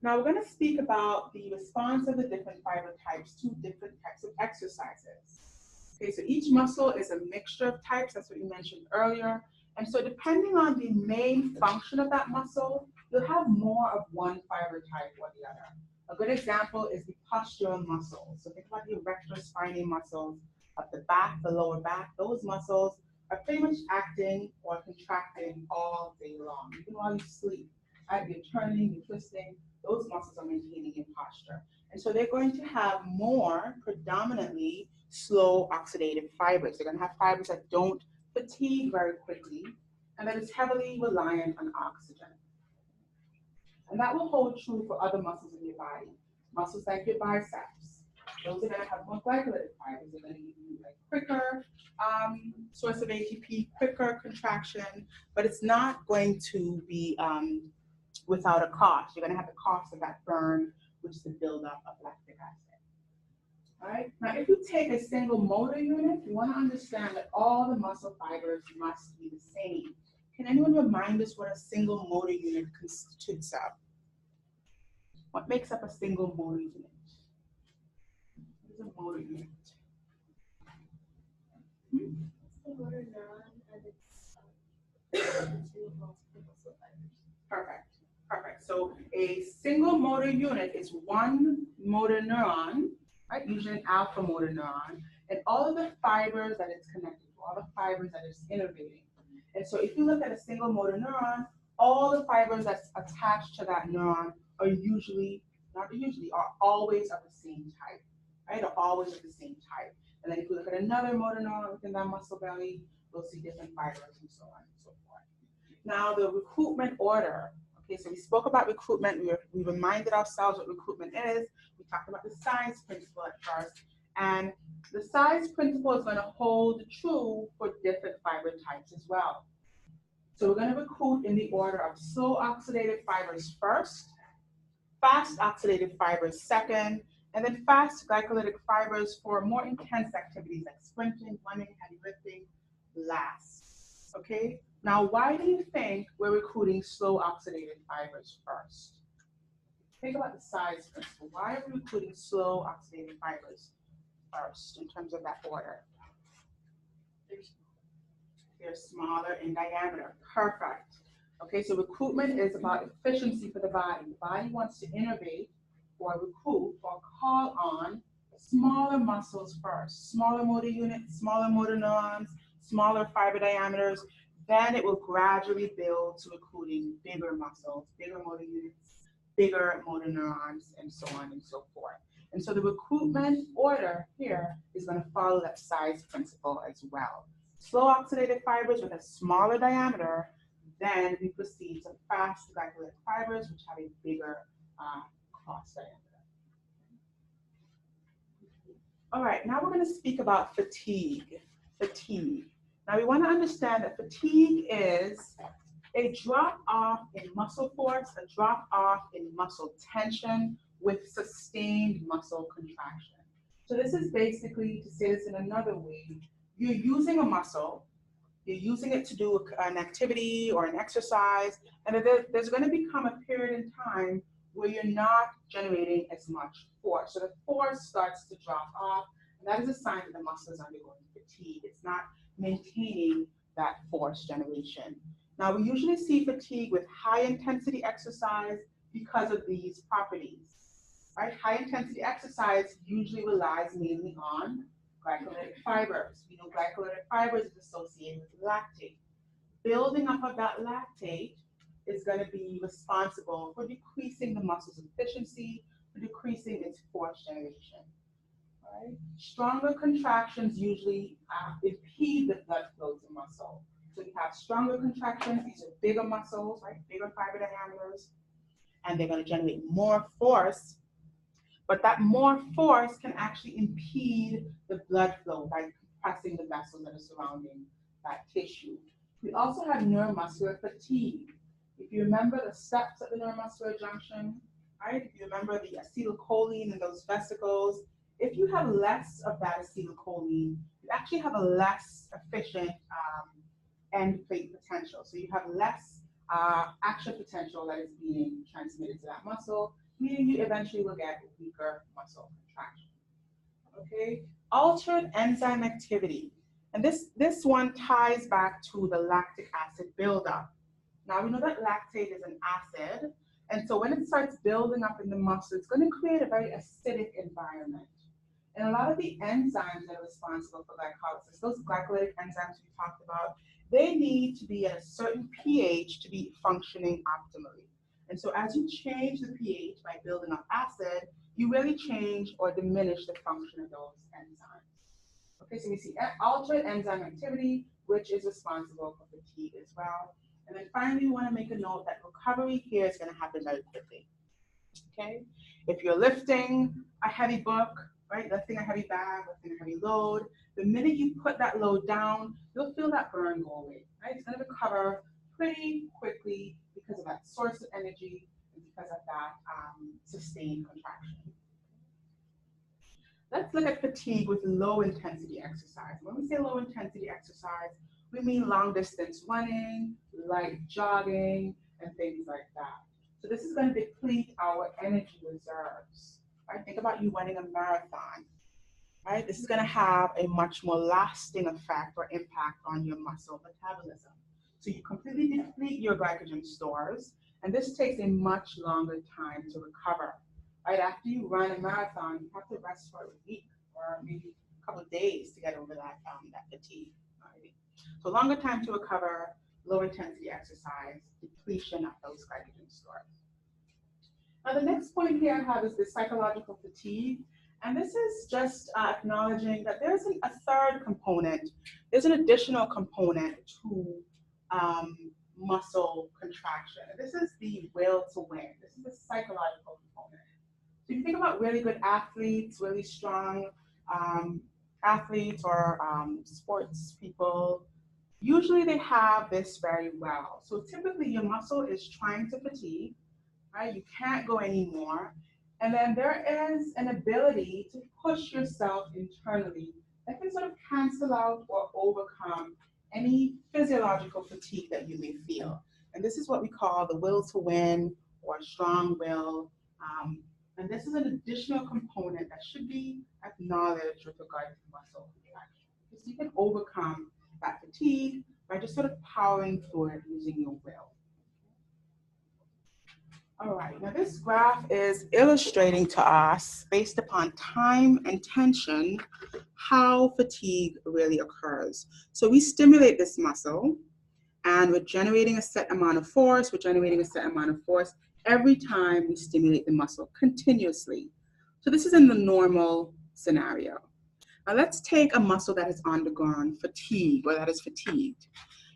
Now we're going to speak about the response of the different fiber types to different types of exercises. Okay, so each muscle is a mixture of types, that's what you mentioned earlier. And so depending on the main function of that muscle, you'll have more of one fiber type or the other. A good example is the postural muscles. So think about the erector spinae muscles of the back, the lower back. Those muscles are pretty much acting or contracting all day long, even while you sleep. Right? You're turning, you're twisting, those muscles are maintaining your posture. And so they're going to have more predominantly slow oxidative fibers. They're going to have fibers that don't fatigue very quickly and that is heavily reliant on oxygen. And that will hold true for other muscles in your body. Muscles like your biceps, those are going to have more glycolytic fibers. They're going to give you like quicker source of ATP, quicker contraction, but it's not going to be without a cost. You're going to have the cost of that burn, which is the buildup of lactic acid. All right. Now, if you take a single motor unit, you want to understand that all the muscle fibers must be the same. Can anyone remind us what a single motor unit constitutes of? What makes up a single motor unit? What is a motor unit? The motor neuron and its two multiple muscle fibers. Perfect. Perfect. So a single motor unit is one motor neuron, right? Usually an alpha motor neuron, and all of the fibers that it's connected to, all the fibers that it's innervating. And so if you look at a single motor neuron, all the fibers that's attached to that neuron are usually, not usually, are always of the same type, right? Are always of the same type. And then if you look at another motor neuron within that muscle belly, we'll see different fibers and so on and so forth. Now the recruitment order. Okay, so we spoke about recruitment. We reminded ourselves what recruitment is. We talked about the size principle at first. And the size principle is going to hold true for different fiber types as well. So we're going to recruit in the order of slow oxidative fibers first, fast oxidative fibers second, and then fast glycolytic fibers for more intense activities like sprinting, running, heavy lifting last. Okay? Now, why do you think we're recruiting slow oxidative fibers first? Think about the size principle. Why are we recruiting slow oxidative fibers first in terms of that order? They're smaller in diameter. Perfect. Okay, so recruitment is about efficiency for the body. The body wants to innervate or recruit or call on smaller muscles first. Smaller motor units, smaller motor neurons, smaller fiber diameters. Then it will gradually build to recruiting bigger muscles, bigger motor units, bigger motor neurons, and so on and so forth. And so the recruitment order here is going to follow that size principle as well. Slow oxidative fibers with a smaller diameter, then we proceed to fast glycolytic fibers, which have a bigger cross diameter. All right, now we're going to speak about fatigue. Fatigue. Now we want to understand that fatigue is a drop off in muscle force, a drop off in muscle tension with sustained muscle contraction. So this is basically, to say this in another way, you're using a muscle, you're using it to do an activity or an exercise, and there's going to become a period in time where you're not generating as much force. So the force starts to drop off, and that is a sign that the muscle is undergoing fatigue. It's not maintaining that force generation. Now, we usually see fatigue with high intensity exercise because of these properties. Right? High intensity exercise usually relies mainly on glycolytic fibers. We know glycolytic fibers is associated with lactate. Building up of that lactate is going to be responsible for decreasing the muscle's efficiency, for decreasing its force generation. Right? Stronger contractions usually impede the blood flow to muscle. So you have stronger contractions, these are bigger muscles, right? Bigger fiber diameters, and they're going to generate more force. But that more force can actually impede the blood flow by compressing the vessels that are surrounding that tissue. We also have neuromuscular fatigue. If you remember the steps at the neuromuscular junction, right? If you remember the acetylcholine in those vesicles, if you have less of that acetylcholine, you actually have a less efficient end plate potential. So you have less action potential that is being transmitted to that muscle. meaning you eventually will get weaker muscle contraction. Okay, altered enzyme activity. And this one ties back to the lactic acid buildup. Now we know that lactate is an acid, and so when it starts building up in the muscle, it's going to create a very acidic environment. And a lot of the enzymes that are responsible for glycolysis, those glycolytic enzymes we talked about, they need to be at a certain pH to be functioning optimally. And so as you change the pH by building up acid, you really change or diminish the function of those enzymes. Okay, so we see altered enzyme activity, which is responsible for fatigue as well. And then finally, we want to make a note that recovery here is going to happen very quickly. Okay, if you're lifting a heavy book, right, lifting a heavy bag, lifting a heavy load, the minute you put that load down, you'll feel that burn go away, right? It's going to recover pretty quickly because of that source of energy and because of that sustained contraction. Let's look at fatigue with low intensity exercise. When we say low intensity exercise, we mean long distance running, light jogging, and things like that. So this is going to deplete our energy reserves. Right? Think about you running a marathon. Right? This is going to have a much more lasting effect or impact on your muscle metabolism. So you completely deplete your glycogen stores, and this takes a much longer time to recover. Right after you run a marathon, you have to rest for a week or maybe a couple of days to get over that fatigue. Right? So longer time to recover, low intensity exercise, depletion of those glycogen stores. Now the next point here I have is the psychological fatigue. And this is just acknowledging that there's a third component. There's an additional component to muscle contraction. And this is the will to win. This is the psychological component. So if you think about really good athletes, really strong athletes or sports people, usually they have this very well. So typically your muscle is trying to fatigue, right? You can't go anymore. And then there is an ability to push yourself internally that can sort of cancel out or overcome any physiological fatigue that you may feel. And this is what we call the will to win or strong will. And this is an additional component that should be acknowledged with regard to muscle contraction. Because you can overcome that fatigue by just sort of powering through it using your will. All right, now this graph is illustrating to us, based upon time and tension, how fatigue really occurs. So we stimulate this muscle, and we're generating a set amount of force, every time we stimulate the muscle continuously. So this is in the normal scenario. Now let's take a muscle that has undergone fatigue, or that is fatigued.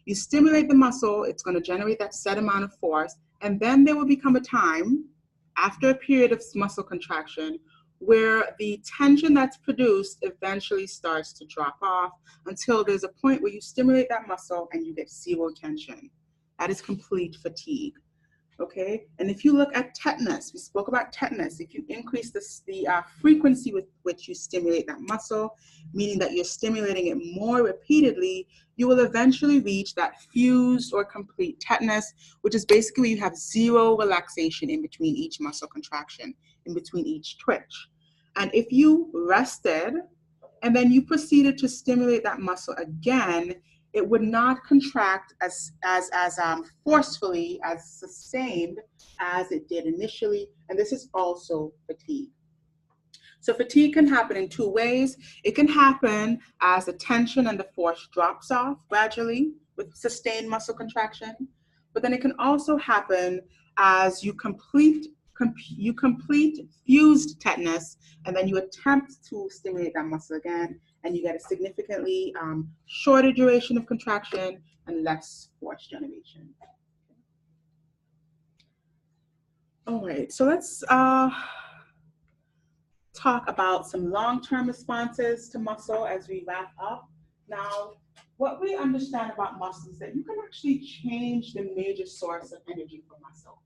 You stimulate the muscle, it's going to generate that set amount of force, and then there will become a time, after a period of muscle contraction, where the tension that's produced eventually starts to drop off until there's a point where you stimulate that muscle and you get zero tension. That is complete fatigue. Okay, and if you look at tetanus, we spoke about tetanus. If you increase the frequency with which you stimulate that muscle, meaning that you're stimulating it more repeatedly, you will eventually reach that fused or complete tetanus, which is basically where you have zero relaxation in between each muscle contraction, in between each twitch. And if you rested and then you proceeded to stimulate that muscle again, it would not contract as forcefully, as sustained as it did initially, and this is also fatigue. So fatigue can happen in two ways. It can happen as the tension and the force drops off gradually with sustained muscle contraction, but then it can also happen as you complete fused tetanus, and then you attempt to stimulate that muscle again, and you get a significantly shorter duration of contraction and less force generation. All right, so let's talk about some long-term responses to muscle as we wrap up. Now, what we understand about muscle is that you can actually change the major source of energy for muscle.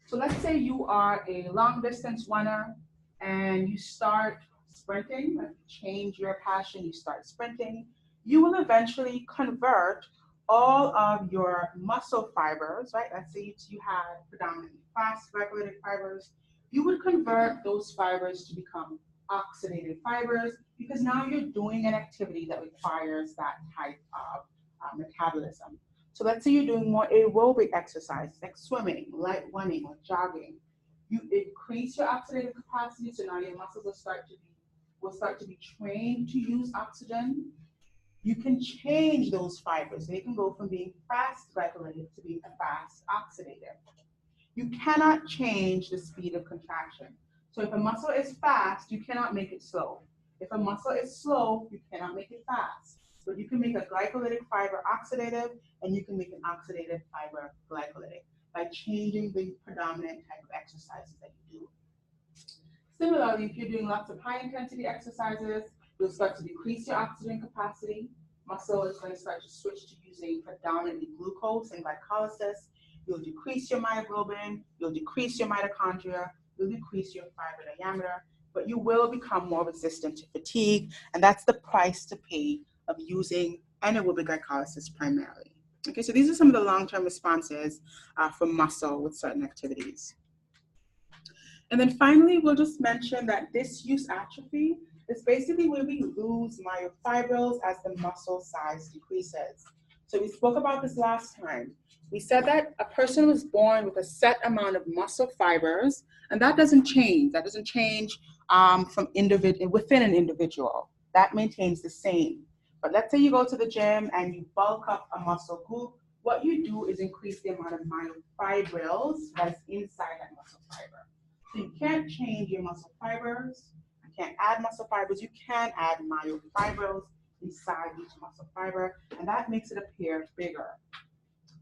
So let's say you are a long-distance runner and you start sprinting, change your passion, you start sprinting, you will eventually convert all of your muscle fibers, right? Let's say you have predominantly fast glycolytic fibers. you would convert those fibers to become oxidated fibers because now you're doing an activity that requires that type of metabolism. So let's say you're doing more aerobic exercises like swimming, light running, or jogging. You increase your oxidative capacity, so now your muscles will start to be trained to use oxygen. You can change those fibers. They can go from being fast glycolytic to being fast oxidative. You cannot change the speed of contraction. So if a muscle is fast, you cannot make it slow. If a muscle is slow, you cannot make it fast. But you can make a glycolytic fiber oxidative, and you can make an oxidative fiber glycolytic by changing the predominant type of exercises that you do. Similarly, if you're doing lots of high intensity exercises, you'll start to decrease your oxygen capacity. Muscle is going to start to switch to using predominantly glucose and glycolysis. You'll decrease your myoglobin, you'll decrease your mitochondria, you'll decrease your fiber diameter, but you will become more resistant to fatigue, and that's the price to pay of using anaerobic glycolysis primarily. Okay, so these are some of the long-term responses for muscle with certain activities. And then finally, we'll just mention that disuse atrophy is basically where we lose myofibrils as the muscle size decreases. So we spoke about this last time. We said that a person was born with a set amount of muscle fibers, and that doesn't change. That doesn't change within an individual. That maintains the same. But let's say you go to the gym and you bulk up a muscle group. What you do is increase the amount of myofibrils that's inside that muscle fiber. So you can't change your muscle fibers. You can't add muscle fibers. You can add myofibrils inside each muscle fiber, and that makes it appear bigger.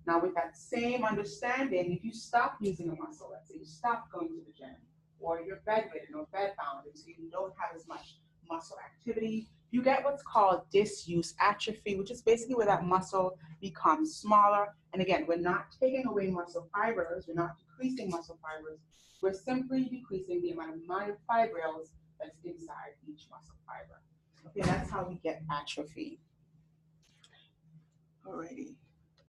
Now, with that same understanding, if you stop using a muscle, let's say you stop going to the gym, or you're bedridden or bedbound, and so you don't have as much muscle activity, you get what's called disuse atrophy, which is basically where that muscle becomes smaller. And again, we're not taking away muscle fibers, we're not decreasing muscle fibers, we're simply decreasing the amount of myofibrils that's inside each muscle fiber. Okay, that's how we get atrophy. Alrighty.